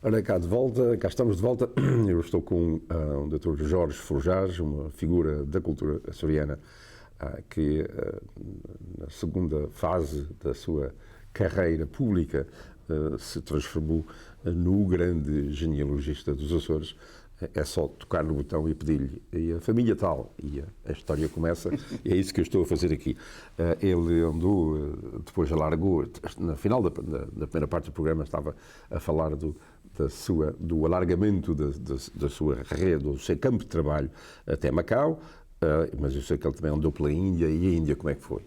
Ora, cá estamos de volta. Eu estou com o Dr. Jorge Forjás, uma figura da cultura açoriana que, na segunda fase da sua carreira pública, se transformou no grande genealogista dos Açores. É só tocar no botão e pedir-lhe. E a família tal, e a história começa, e é isso que eu estou a fazer aqui. Ele andou, depois alargou, na final da primeira parte do programa estava a falar do alargamento da sua rede, do seu campo de trabalho até Macau, mas eu sei que ele também andou pela Índia, e a Índia como é que foi?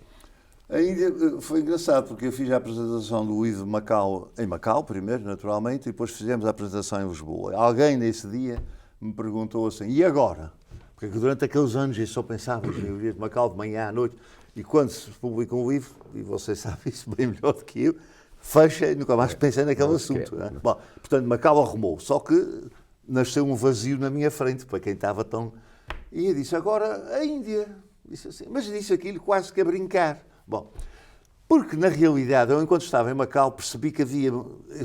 A Índia foi engraçado, porque eu fiz a apresentação do IVE Macau, em Macau primeiro, naturalmente, e depois fizemos a apresentação em Lisboa. Alguém nesse dia me perguntou assim, e agora? Porque durante aqueles anos eu só pensava eu ia de Macau de manhã à noite, e quando se publica um livro, e você sabe isso bem melhor do que eu, fecha e nunca mais pensei naquele assunto. Não é? Bom, portanto, Macau arrumou, só que nasceu um vazio na minha frente, para quem estava tão... E eu disse, agora a Índia. Disse assim, mas disse aquilo quase que a brincar. Bom, porque na realidade, eu enquanto estava em Macau percebi que havia,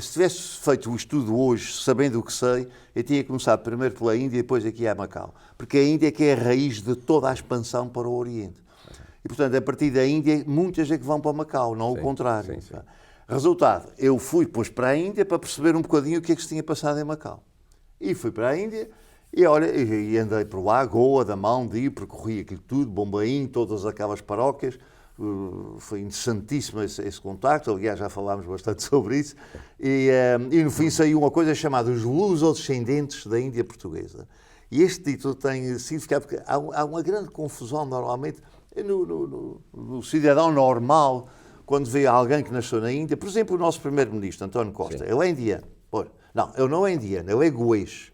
se tivesse feito o estudo hoje, sabendo o que sei, eu tinha começado primeiro pela Índia e depois aqui a Macau. Porque a Índia é que é a raiz de toda a expansão para o Oriente. E portanto, a partir da Índia, muitas é que vão para Macau, não o contrário. Sim. Resultado, eu fui depois para a Índia para perceber um bocadinho o que é que se tinha passado em Macau. E fui para a Índia e olha, e andei por lá, Goa, Damão, percorri aquilo tudo, Bombaim, todas aquelas paróquias. Foi interessantíssimo esse contacto, aliás já falámos bastante sobre isso, e no fim saiu uma coisa chamada os Luso-descendentes da Índia Portuguesa. E este título tem significado porque há uma grande confusão normalmente no cidadão normal, quando vê alguém que nasceu na Índia, por exemplo o nosso primeiro-ministro, António Costa, ele é indiano. Não, ele não é indiano, ele é goês.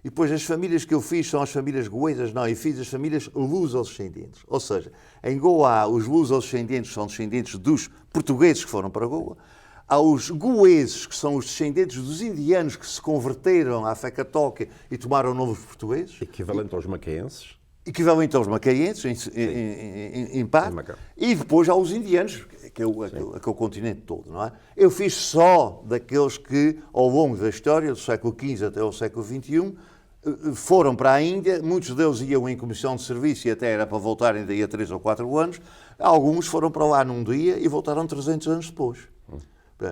E depois as famílias que eu fiz são as famílias goesas, não, eu fiz as famílias luso-descendentes. Ou seja, em Goa os luso-descendentes são descendentes dos portugueses que foram para Goa, há os goeses, que são os descendentes dos indianos que se converteram à fé católica e tomaram novos portugueses. Equivalente aos macaenses. Equivalente aos macaenses, em parte. E depois há os indianos, que é o continente todo, não é? Eu fiz só daqueles que, ao longo da história, do século XV até ao século XXI, foram para a Índia, muitos deles iam em comissão de serviço e até era para voltarem daí a 3 ou 4 anos, alguns foram para lá num dia e voltaram 300 anos depois.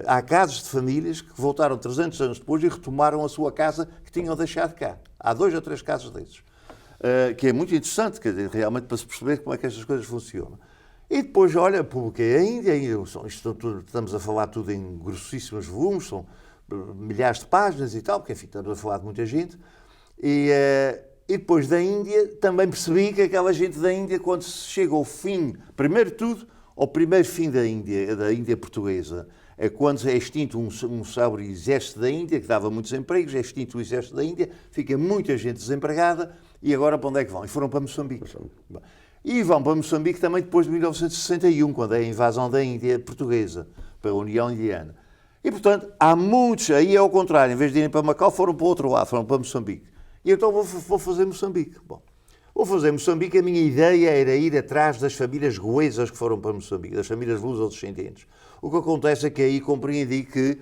Há casos de famílias que voltaram 300 anos depois e retomaram a sua casa que tinham deixado cá. Há 2 ou 3 casos desses. Que é muito interessante, quer dizer, realmente para se perceber como é que estas coisas funcionam. E depois, olha, publiquei a Índia, estamos a falar tudo em grossíssimos volumes, são milhares de páginas e tal, porque enfim, estamos a falar de muita gente. E depois da Índia, também percebi que aquela gente da Índia, quando se chega ao fim, primeiro de tudo, ao primeiro fim da Índia portuguesa, é quando é extinto um célebre exército da Índia, que dava muitos empregos, é extinto o exército da Índia, fica muita gente desempregada, e agora para onde é que vão? E foram para Moçambique. E vão para Moçambique também depois de 1961, quando é a invasão da Índia portuguesa, pela União Indiana. E, portanto, há muitos, aí é ao contrário, em vez de irem para Macau, foram para o outro lado, foram para Moçambique. E então vou fazer Moçambique. Bom, vou fazer Moçambique, a minha ideia era ir atrás das famílias goesas que foram para Moçambique, das famílias luso-descendentes. O que acontece é que aí compreendi que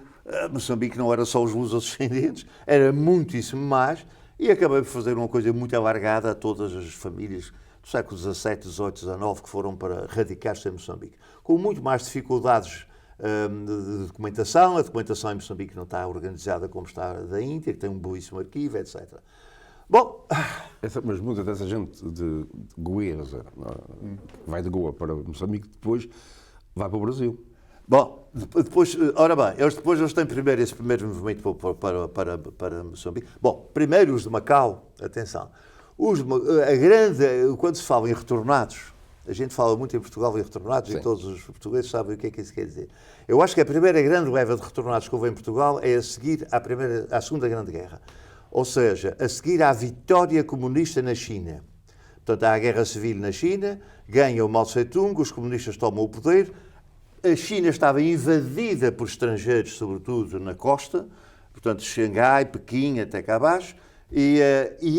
Moçambique não era só os luso-descendentes, era muitíssimo mais, e acabei por fazer uma coisa muito alargada a todas as famílias do século XVII, XVIII, XIX que foram para radicar-se em Moçambique, com muito mais dificuldades de documentação. A documentação em Moçambique não está organizada como está a da Índia, que tem um belíssimo arquivo, etc. Bom... Mas muita dessa gente de goesa, vai de Goa para Moçambique, depois vai para o Brasil. Bom, depois, ora bem, eles têm primeiro esse primeiro movimento para Moçambique. Bom, primeiro os de Macau, atenção. Quando se fala em retornados, a gente fala muito em Portugal em retornados. Sim. E todos os portugueses sabem o que é que isso quer dizer. Eu acho que a primeira grande leva de retornados que houve em Portugal é a seguir à Segunda Grande Guerra. Ou seja, a seguir à vitória comunista na China. Portanto, há a Guerra Civil na China, ganha o Mao Tse-tung, os comunistas tomam o poder. A China estava invadida por estrangeiros, sobretudo na costa, portanto, Xangai, Pequim, até cá abaixo, e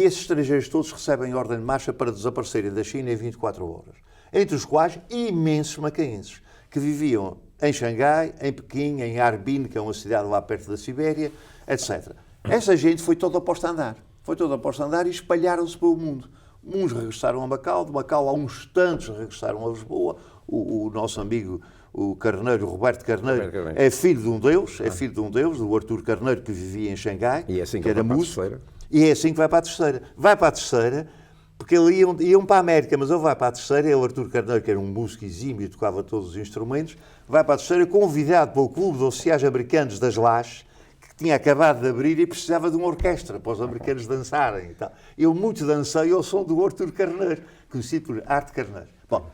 esses estrangeiros todos recebem ordem de marcha para desaparecerem da China em 24 horas. Entre os quais, imensos macaenses, que viviam em Xangai, em Pequim, em Harbin, que é uma cidade lá perto da Sibéria, etc. Essa gente foi toda posta a andar. Foi toda posta a andar e espalharam-se pelo mundo. Uns regressaram a Macau, de Macau há uns tantos regressaram a Lisboa. O nosso amigo, o Carneiro, o Roberto Carneiro, é filho de um deus, do Artur Carneiro, que vivia em Xangai, e é assim que era músico. E é assim que vai para a terceira. Vai para a terceira, porque eles iam para a América, mas ele vai para a terceira, é o Artur Carneiro, que era um músico exímio e tocava todos os instrumentos, vai para a terceira convidado pelo Clube de Oficiais Americanos das Lajes, que tinha acabado de abrir e precisava de uma orquestra para os americanos dançarem e tal. Eu muito dancei ao som do Artur Carneiro, conhecido por Arte Carneiro. Bom,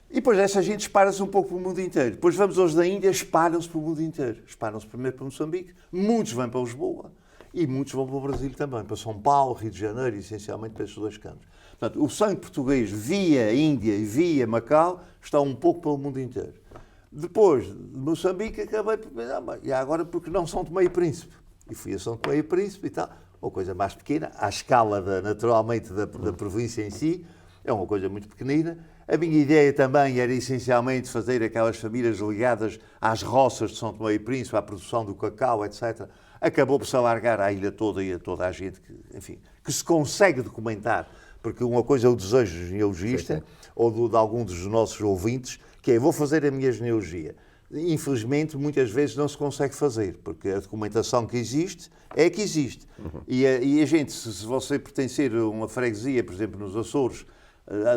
e depois essa gente espalha-se um pouco pelo mundo inteiro. Depois vamos aos da Índia, espalham-se pelo mundo inteiro. Espalham-se primeiro para Moçambique, muitos vão para Lisboa e muitos vão para o Brasil também, para São Paulo, Rio de Janeiro, essencialmente para esses dois cantos. Portanto, o sangue português via Índia e via Macau está um pouco pelo mundo inteiro. Depois de Moçambique, acabei por pensar, e agora porque não São Tomé e Príncipe? E fui a São Tomé e Príncipe e tal, uma coisa mais pequena, à escala, naturalmente, da província em si, é uma coisa muito pequenina. A minha ideia também era essencialmente fazer aquelas famílias ligadas às roças de São Tomé e Príncipe, à produção do cacau, etc. Acabou por se alargar à ilha toda e a toda a gente que, enfim, que se consegue documentar, porque uma coisa é o desejo genealogista, ou de algum dos nossos ouvintes, que é, vou fazer a minha genealogia. Infelizmente, muitas vezes não se consegue fazer, porque a documentação que existe é que existe. E a gente, se você pertencer a uma freguesia, por exemplo, nos Açores,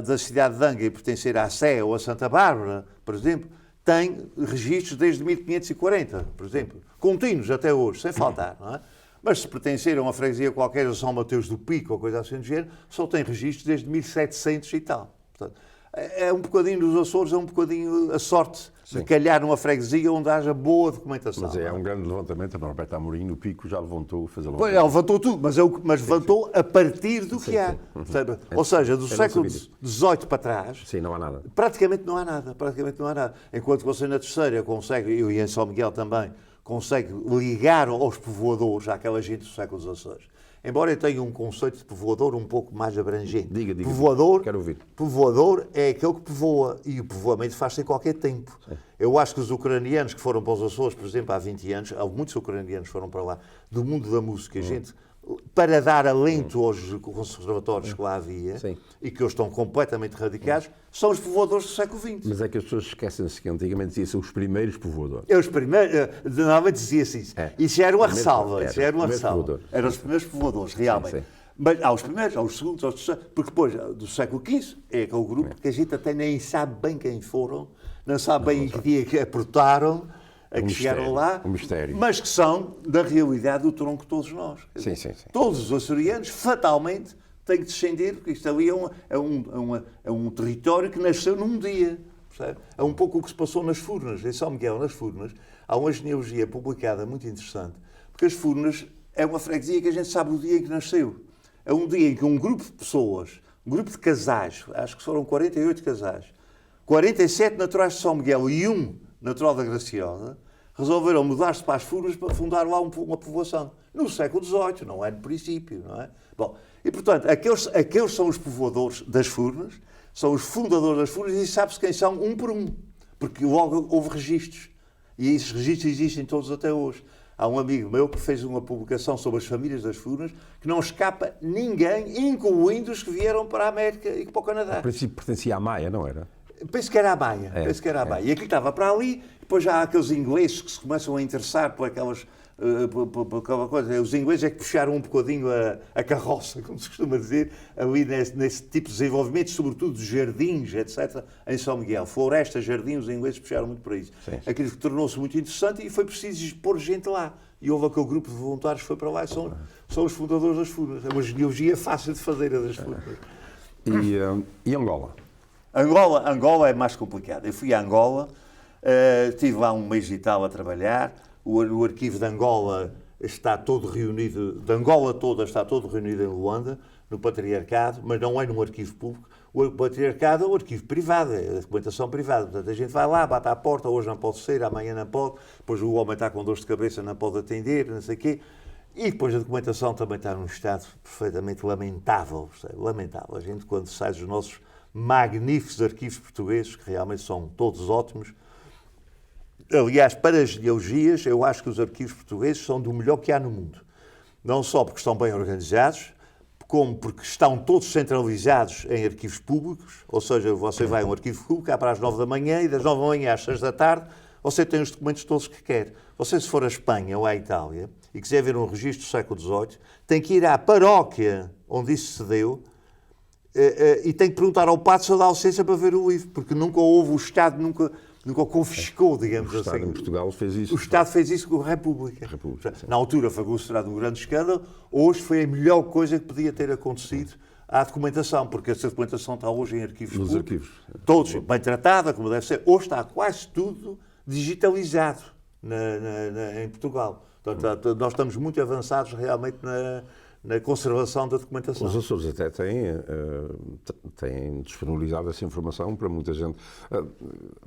da cidade de Anga e pertencer à Sé ou a Santa Bárbara, por exemplo, tem registros desde 1540, por exemplo, contínuos até hoje, sem faltar, não é? Mas se pertencer a uma freguesia qualquer, a São Mateus do Pico ou coisa assim do género, só tem registros desde 1700 e tal. Portanto, é um bocadinho dos Açores, é um bocadinho a sorte de calhar numa freguesia onde haja boa documentação. Mas é um grande levantamento. A Norberto Amorim, no Pico, já levantou, fez a levantamento. Ele levantou tudo, mas levantou a partir do que há. Ou seja, do século XVIII para trás, sim, não há nada. Praticamente não há nada. Enquanto você na terceira consegue, eu e em São Miguel também, consegue ligar aos povoadores, àquela gente do século XVI. Embora eu tenha um conceito de povoador um pouco mais abrangente. Diga. Povoador, quero ouvir. Povoador é aquele que povoa, e o povoamento faz-se em qualquer tempo. Sim. Eu acho que os ucranianos que foram para os Açores, por exemplo, há 20 anos, muitos ucranianos foram para lá, do mundo da música, gente, para dar alento aos conservatórios que lá havia, sim, e que hoje estão completamente radicados, são os povoadores do século XX. Mas é que as pessoas esquecem-se que antigamente dizia-se os primeiros povoadores. Os primeiros, normalmente dizia-se isso. Isso já era uma ressalva. Eram os primeiros povoadores, realmente. Sim. Mas há os primeiros, há os segundos, há os terceiros, porque depois do século XV é aquele grupo que a gente até nem sabe bem quem foram, não sabe bem em que dia que aportaram, a que chegaram lá, mas que são, na realidade, o tronco de todos nós. Sim. Todos os açorianos, fatalmente, têm que descender, porque isto ali é um território que nasceu num dia. Percebe? É um pouco o que se passou nas Furnas, em São Miguel, nas Furnas. Há uma genealogia publicada muito interessante, porque as Furnas é uma freguesia que a gente sabe o dia em que nasceu. É um dia em que um grupo de pessoas, um grupo de casais, acho que foram 48 casais, 47 naturais de São Miguel e um natural da Graciosa, resolveram mudar-se para as Furnas para fundar lá uma povoação. No século XVIII, não é no princípio, não é? Bom, e portanto, aqueles são os povoadores das Furnas, são os fundadores das Furnas e sabe-se quem são um por um, porque logo houve registros. E esses registros existem todos até hoje. Há um amigo meu que fez uma publicação sobre as famílias das Furnas que não escapa ninguém, incluindo os que vieram para a América e para o Canadá. A princípio pertencia à Maia, não era? Penso que era a Maia. E aquilo estava para ali, depois já há aqueles ingleses que se começam a interessar por aquela coisa. Os ingleses é que puxaram um bocadinho a carroça, como se costuma dizer, ali nesse tipo de desenvolvimento, sobretudo de jardins, etc., em São Miguel. Floresta, jardim, os ingleses puxaram muito para isso. Sim. Aquilo que tornou-se muito interessante e foi preciso pôr gente lá. E houve aquele grupo de voluntários que foi para lá e são os fundadores das Furnas. É uma genealogia fácil de fazer, a das Furnas. E Angola? Angola é mais complicado. Eu fui a Angola, estive lá um mês e tal a trabalhar. O arquivo de Angola está todo reunido, de Angola toda está todo reunido em Luanda, no Patriarcado, mas não é num arquivo público. O Patriarcado é um arquivo privado, é a documentação privada. Portanto, a gente vai lá, bate à porta, hoje não pode ser, amanhã não pode, depois o homem está com dores de cabeça, não pode atender, não sei o quê. E depois a documentação também está num estado perfeitamente lamentável. Lamentável. A gente, quando sai dos nossos magníficos arquivos portugueses, que realmente são todos ótimos. Aliás, para as genealogias, eu acho que os arquivos portugueses são do melhor que há no mundo. não só porque estão bem organizados, como porque estão todos centralizados em arquivos públicos, ou seja, você vai a um arquivo público, para as 9 da manhã e das 9 da manhã às 6 da tarde, você tem os documentos todos que quer. Você, se for à Espanha ou à Itália e quiser ver um registro do século XVIII, tem que ir à paróquia onde isso se deu e tem que perguntar ao padre se dá licença para ver o livro, porque nunca houve, o Estado nunca o confiscou, digamos assim. O Estado em Portugal fez isso. O Estado fez isso com a República. Na altura foi considerado um grande escândalo, hoje foi a melhor coisa que podia ter acontecido à documentação, porque essa documentação está hoje em arquivos Nos públicos. arquivos. Todos bem tratada, como deve ser. Hoje está quase tudo digitalizado em Portugal. Portanto, nós estamos muito avançados realmente na conservação da documentação. Os Açores até têm disponibilizado essa informação para muita gente.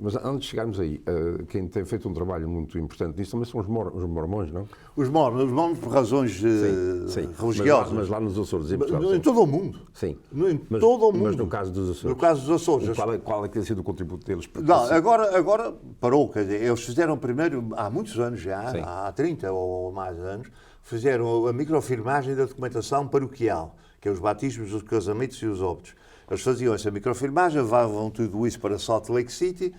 Mas antes de chegarmos aí, quem tem feito um trabalho muito importante nisso também são os mormões, não? Os mormons por razões religiosas. Mas lá nos Açores, em Portugal. Em todo o mundo. Sim. Todo o mundo. Mas no caso dos Açores. No caso dos Açores. Qual é que tem sido o contributo deles? Não, agora parou. Quer dizer, eles fizeram primeiro, há muitos anos já, Sim. há 30 ou mais anos, fizeram a microfilmagem da documentação paroquial, que é os batismos, os casamentos e os óbitos. Eles faziam essa microfilmagem, levavam tudo isso para Salt Lake City,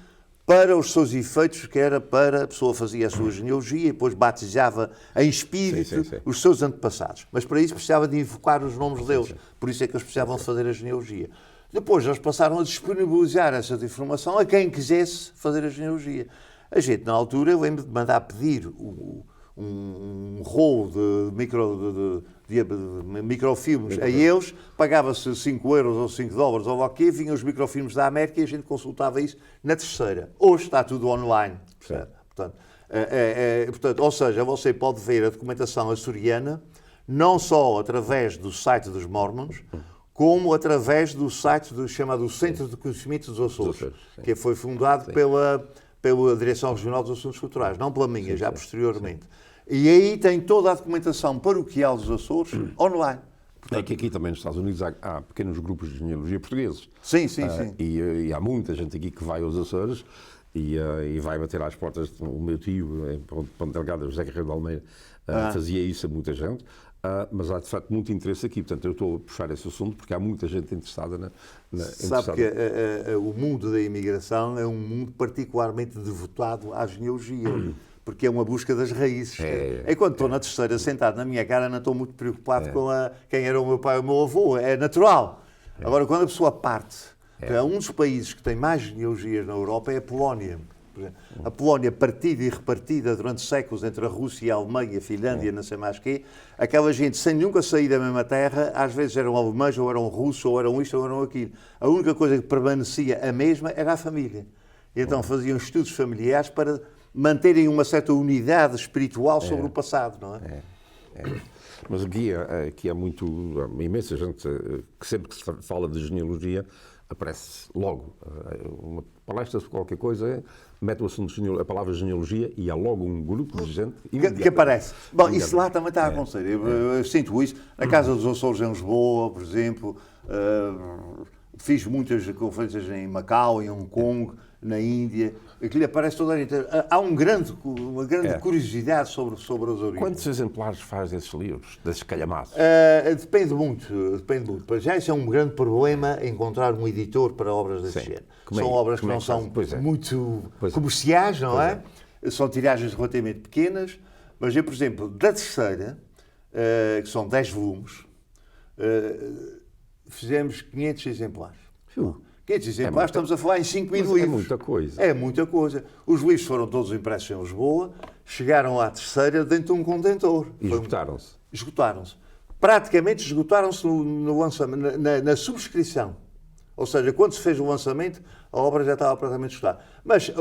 para os seus efeitos, que era para a pessoa fazia a sua genealogia e depois batizava em espírito os seus antepassados. Mas para isso precisava de invocar os nomes deles, por isso é que eles precisavam de fazer a genealogia. Depois eles passaram a disponibilizar essa informação a quem quisesse fazer a genealogia. A gente, na altura, eu lembro de mandar pedir um rolo de microfilmes a eles, pagava-se 5 euros ou 5 dólares ou o quê, vinham os microfilmes da América e a gente consultava isso na terceira. Hoje está tudo online. Portanto, ou seja, você pode ver a documentação açoriana não só através do site dos Mormons, como através do site chamado Centro de Conhecimento dos Açores, que foi fundado pela Direção Regional dos Assuntos Culturais, não pela minha, já posteriormente. E aí tem toda a documentação paroquial dos Açores online. É que aqui também nos Estados Unidos há pequenos grupos de genealogia portugueses. Sim. E há muita gente aqui que vai aos Açores e vai bater às portas. O meu tio, em Ponte Delgado, José Carreiro de Almeida, fazia isso a muita gente. Mas há, de facto, muito interesse aqui. Portanto, eu estou a puxar esse assunto porque há muita gente interessada Sabe que o mundo da imigração é um mundo particularmente devotado à genealogia, porque é uma busca das raízes. Enquanto estou na terceira, sentado na minha cara, não estou muito preocupado com quem era o meu pai ou o meu avô. É natural. Agora, quando a pessoa parte, um dos países que tem mais genealogias na Europa é a Polónia. A Polónia, partida e repartida durante séculos entre a Rússia, a Alemanha, a Finlândia, não sei mais quê, aquela gente, sem nunca sair da mesma terra, às vezes eram alemães, ou eram russos, ou eram isto, ou eram aquilo. A única coisa que permanecia a mesma era a família. E então faziam estudos familiares para manterem uma certa unidade espiritual sobre o passado, não é? Mas aqui há imensa gente que sempre que se fala de genealogia, aparece logo uma palestra sobre qualquer coisa, mete o assunto a palavra genealogia e há logo um grupo de gente que aparece. Bom, isso lá também está a acontecer. Eu sinto isso. Na Casa dos Açores em Lisboa, por exemplo, fiz muitas conferências em Macau, em Hong Kong, na Índia. Aquilo aparece toda a gente. Há uma grande curiosidade sobre as origens. Quantos exemplares faz desses livros, desses calhamaços? Depende muito. Para já isso é um grande problema encontrar um editor para obras desse género. São obras que não são muito comerciais, não é? São tiragens relativamente pequenas, mas eu, por exemplo, da terceira, que são 10 volumes, fizemos 500 exemplares. 500 exemplares, estamos a falar em 5 mil livros. É muita coisa. É muita coisa. Os livros foram todos impressos em Lisboa, chegaram à terceira dentro de um contentor. E esgotaram-se? Esgotaram-se. Praticamente esgotaram-se no lançamento, na subscrição. Ou seja, quando se fez o lançamento, a obra já estava praticamente esgotada. Mas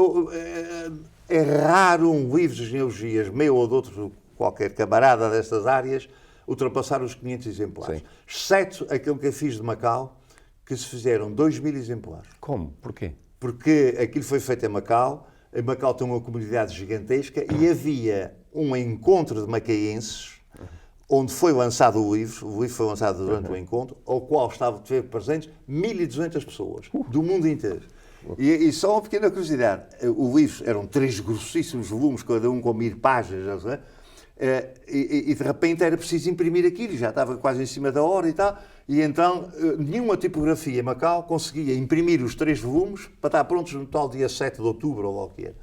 é raro um livro de genealogias, meu ou de outro, qualquer camarada destas áreas, ultrapassar os 500 exemplares. Sim. Exceto aquele que eu fiz de Macau, que se fizeram 2.000 exemplares. Como? Porquê? Porque aquilo foi feito em Macau. Em Macau tem uma comunidade gigantesca e havia um encontro de macaenses onde foi lançado o livro foi lançado durante o encontro, ao qual estavam presentes 1.200 pessoas do mundo inteiro. E só uma pequena curiosidade, o livro eram 3 grossíssimos volumes, cada um com 1000 páginas, não é? E de repente era preciso imprimir aquilo, já estava quase em cima da hora e tal, e então nenhuma tipografia em Macau conseguia imprimir os 3 volumes para estar prontos no tal dia 7 de outubro ou lá o que era.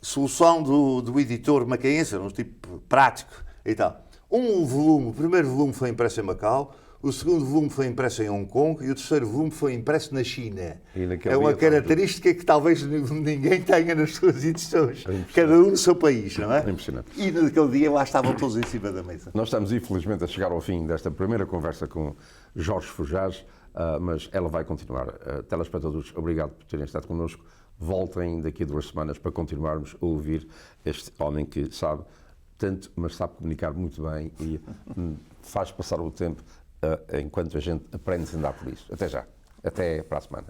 Solução do editor macaense, era um tipo prático e tal. O primeiro volume foi impresso em Macau, o segundo volume foi impresso em Hong Kong e o terceiro volume foi impresso na China. É uma característica que talvez ninguém tenha nas suas edições. Cada um no seu país, não é? É impressionante. E naquele dia lá estavam todos em cima da mesa. Nós estamos, infelizmente, a chegar ao fim desta primeira conversa com Jorge Forjás, mas ela vai continuar. Telespectadores, obrigado por terem estado connosco. Voltem daqui a 2 semanas para continuarmos a ouvir este homem que sabe tanto, mas sabe comunicar muito bem e faz passar o tempo enquanto a gente aprende a andar por isso. Até já. Até para a semana.